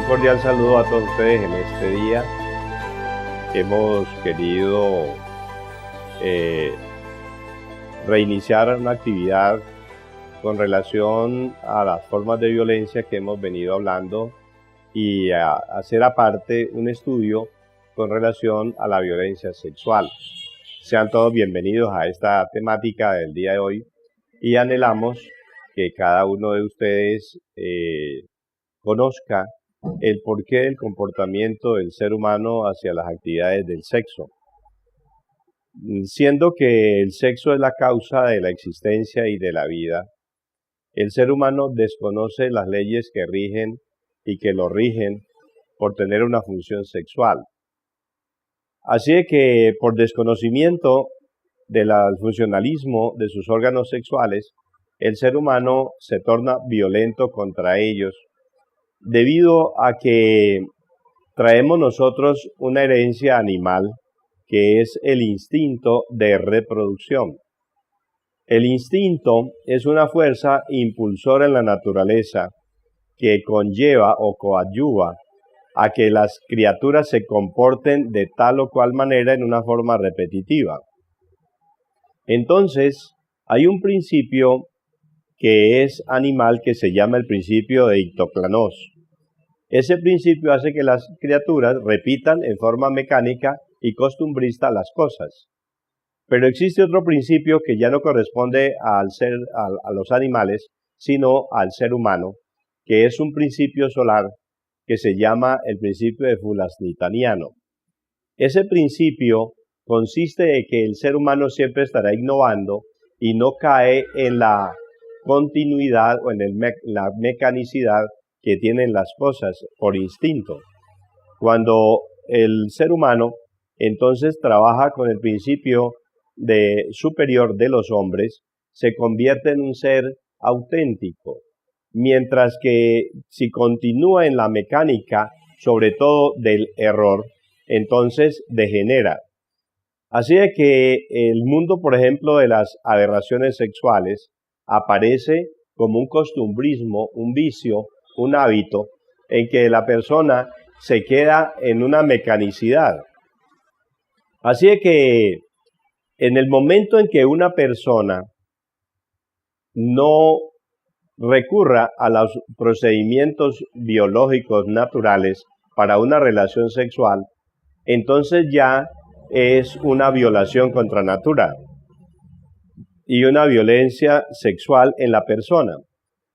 cordial saludo a todos ustedes en este día. Hemos querido reiniciar una actividad con relación a las formas de violencia que hemos venido hablando y a hacer aparte un estudio con relación a la violencia sexual. Sean todos bienvenidos a esta temática del día de hoy y anhelamos que cada uno de ustedes conozca el porqué del comportamiento del ser humano hacia las actividades del sexo. Siendo que el sexo es la causa de la existencia y de la vida, el ser humano desconoce las leyes que rigen y que lo rigen por tener una función sexual. Así es que por desconocimiento del funcionalismo de sus órganos sexuales, el ser humano se torna violento contra ellos, debido a que traemos nosotros una herencia animal que es el instinto de reproducción. El instinto es una fuerza impulsora en la naturaleza que conlleva o coadyuva a que las criaturas se comporten de tal o cual manera en una forma repetitiva. Entonces, hay un principio que es animal que se llama el principio de Ictoclanos. Ese principio hace que las criaturas repitan en forma mecánica y costumbrista las cosas. Pero existe otro principio que ya no corresponde a los animales, sino al ser humano, que es un principio solar que se llama el principio de Fulasnitaniano. Ese principio consiste en que el ser humano siempre estará innovando y no cae en la continuidad o en la mecanicidad que tienen las cosas por instinto. Cuando el ser humano entonces trabaja con el principio superior de los hombres, se convierte en un ser auténtico, mientras que si continúa en la mecánica, sobre todo del error, entonces degenera. Así es que el mundo, por ejemplo, de las aberraciones sexuales aparece como un costumbrismo, un vicio, un hábito en que la persona se queda en una mecanicidad. Así es que en el momento en que una persona no recurra a los procedimientos biológicos naturales para una relación sexual, entonces ya es una violación contra natura y una violencia sexual en la persona.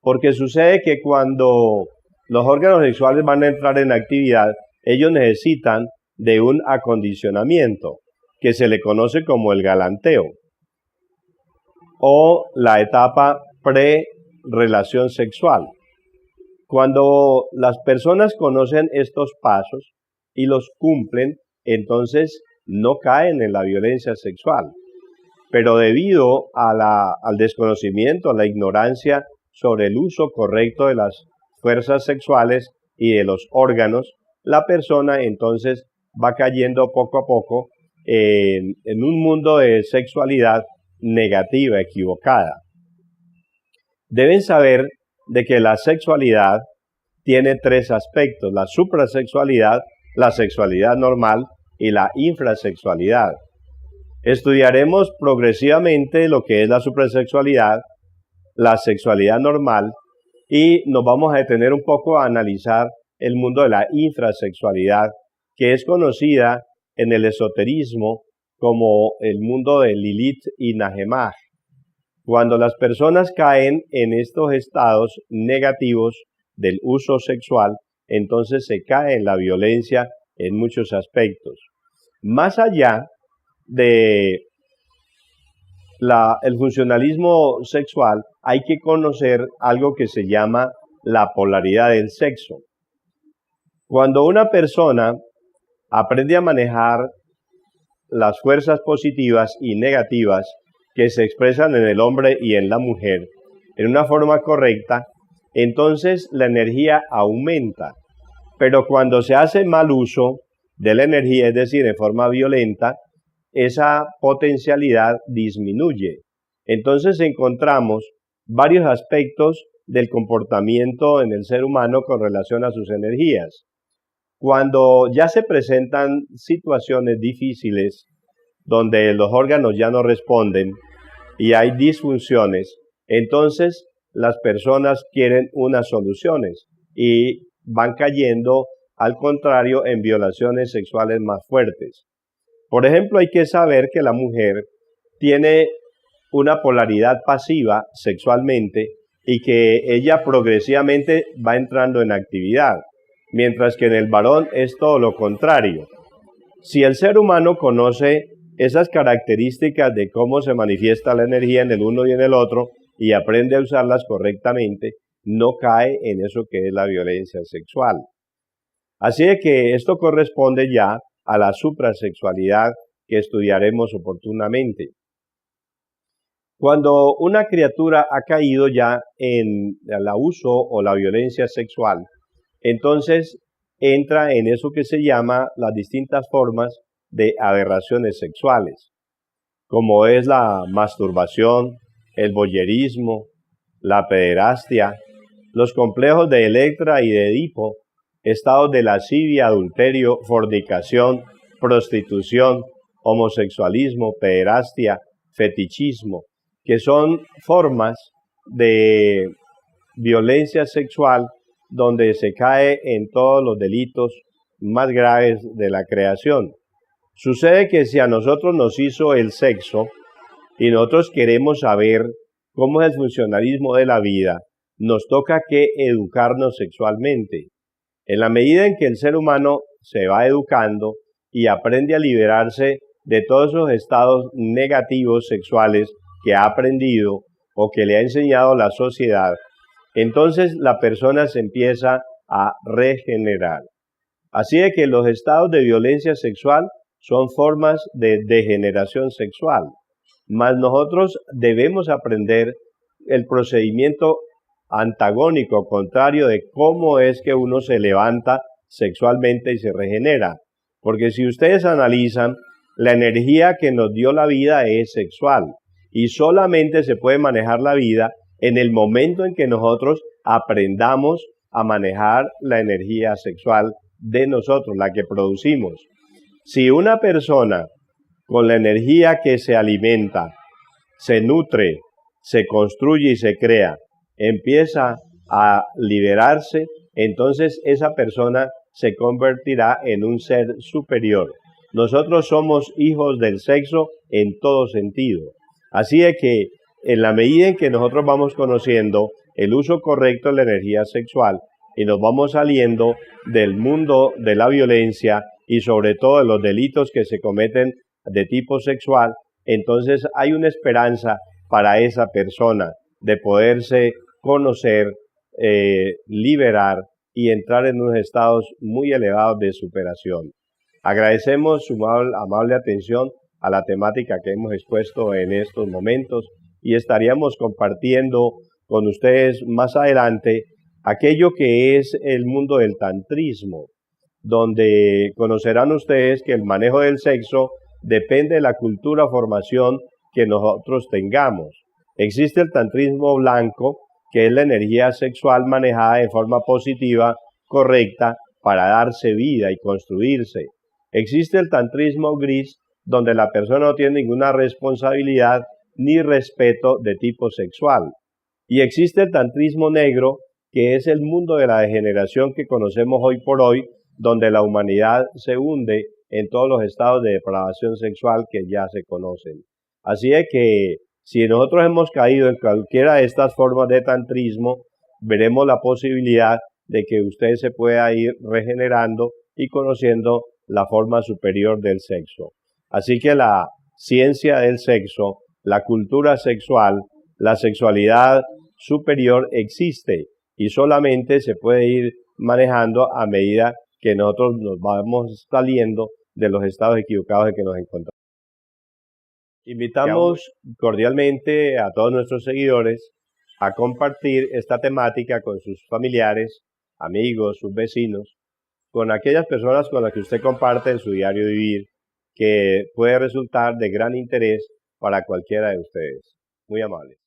Porque sucede que cuando los órganos sexuales van a entrar en actividad, ellos necesitan de un acondicionamiento que se le conoce como el galanteo o la etapa pre-relación sexual. Cuando las personas conocen estos pasos y los cumplen, entonces no caen en la violencia sexual. Pero debido al desconocimiento, a la ignorancia sobre el uso correcto de las fuerzas sexuales y de los órganos, la persona entonces va cayendo poco a poco en un mundo de sexualidad negativa, equivocada. Deben saber de que la sexualidad tiene tres aspectos: la suprasexualidad, la sexualidad normal y la infrasexualidad. Estudiaremos progresivamente lo que es la suprasexualidad, la sexualidad normal, y nos vamos a detener un poco a analizar el mundo de la infrasexualidad, que es conocida en el esoterismo como el mundo de Lilith y Nahemaj. Cuando las personas caen en estos estados negativos del uso sexual, entonces se cae en la violencia en muchos aspectos. Más allá de el funcionalismo sexual, hay que conocer algo que se llama la polaridad del sexo. Cuando una persona aprende a manejar las fuerzas positivas y negativas que se expresan en el hombre y en la mujer en una forma correcta, entonces la energía aumenta. Pero cuando se hace mal uso de la energía, es decir, en forma violenta, esa potencialidad disminuye. Entonces encontramos varios aspectos del comportamiento en el ser humano con relación a sus energías. Cuando ya se presentan situaciones difíciles donde los órganos ya no responden y hay disfunciones, entonces las personas quieren unas soluciones y van cayendo, al contrario, en violaciones sexuales más fuertes. Por ejemplo, hay que saber que la mujer tiene una polaridad pasiva sexualmente y que ella progresivamente va entrando en actividad, mientras que en el varón es todo lo contrario. Si el ser humano conoce esas características de cómo se manifiesta la energía en el uno y en el otro y aprende a usarlas correctamente, no cae en eso que es la violencia sexual. Así es que esto corresponde ya a la suprasexualidad que estudiaremos oportunamente. Cuando una criatura ha caído ya en el abuso o la violencia sexual, entonces entra en eso que se llama las distintas formas de aberraciones sexuales, como es la masturbación, el voyerismo, la pederastia, los complejos de Electra y de Edipo, estados de lascivia, adulterio, fornicación, prostitución, homosexualismo, pederastia, fetichismo, que son formas de violencia sexual donde se cae en todos los delitos más graves de la creación. Sucede que si a nosotros nos hizo el sexo y nosotros queremos saber cómo es el funcionalismo de la vida, nos toca que educarnos sexualmente. En la medida en que el ser humano se va educando y aprende a liberarse de todos esos estados negativos sexuales que ha aprendido o que le ha enseñado la sociedad, entonces la persona se empieza a regenerar. Así de que los estados de violencia sexual son formas de degeneración sexual, mas nosotros debemos aprender el procedimiento antagónico, contrario de cómo es que uno se levanta sexualmente y se regenera. Porque si ustedes analizan, la energía que nos dio la vida es sexual y solamente se puede manejar la vida en el momento en que nosotros aprendamos a manejar la energía sexual de nosotros, la que producimos. Si una persona con la energía que se alimenta, se nutre, se construye y se crea, empieza a liberarse, entonces esa persona se convertirá en un ser superior. Nosotros somos hijos del sexo en todo sentido. Así es que en la medida en que nosotros vamos conociendo el uso correcto de la energía sexual y nos vamos saliendo del mundo de la violencia y sobre todo de los delitos que se cometen de tipo sexual, entonces hay una esperanza para esa persona de poderse conocer, liberar y entrar en unos estados muy elevados de superación. Agradecemos su amable atención a la temática que hemos expuesto en estos momentos y estaríamos compartiendo con ustedes más adelante aquello que es el mundo del tantrismo, donde conocerán ustedes que el manejo del sexo depende de la cultura o formación que nosotros tengamos. Existe el tantrismo blanco, que es la energía sexual manejada de forma positiva, correcta, para darse vida y construirse. Existe el tantrismo gris, donde la persona no tiene ninguna responsabilidad ni respeto de tipo sexual. Y existe el tantrismo negro, que es el mundo de la degeneración que conocemos hoy por hoy, donde la humanidad se hunde en todos los estados de depravación sexual que ya se conocen. Así es que si nosotros hemos caído en cualquiera de estas formas de tantrismo, veremos la posibilidad de que usted se pueda ir regenerando y conociendo la forma superior del sexo. Así que la ciencia del sexo, la cultura sexual, la sexualidad superior existe y solamente se puede ir manejando a medida que nosotros nos vamos saliendo de los estados equivocados en que nos encontramos. Invitamos cordialmente a todos nuestros seguidores a compartir esta temática con sus familiares, amigos, sus vecinos, con aquellas personas con las que usted comparte en su diario vivir, que puede resultar de gran interés para cualquiera de ustedes. Muy amables.